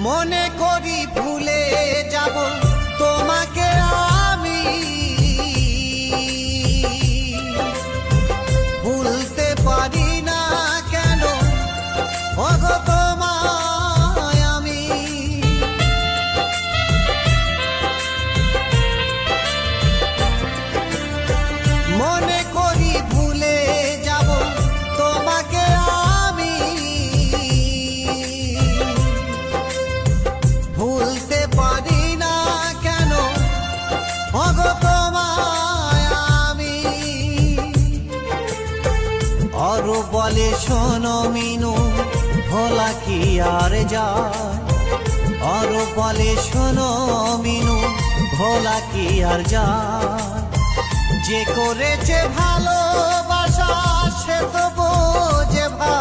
মনে করি ভুলে যাব তোমাকে আমি, ভুলতে পারি না কেন ওগো তোমায় আমি। মনে করি ভুলে যাব তোমাকে আমি, ভুলতে পারি না কেন ওগো তোমায় আমি। আরো বলে শোনো মিনু ভোলা কি আর যায়, আরো বলে শোনো মিনু ভোলা কি আর যায়। যে করেছে ভালোবাসা সে তো বোঝে ভাই।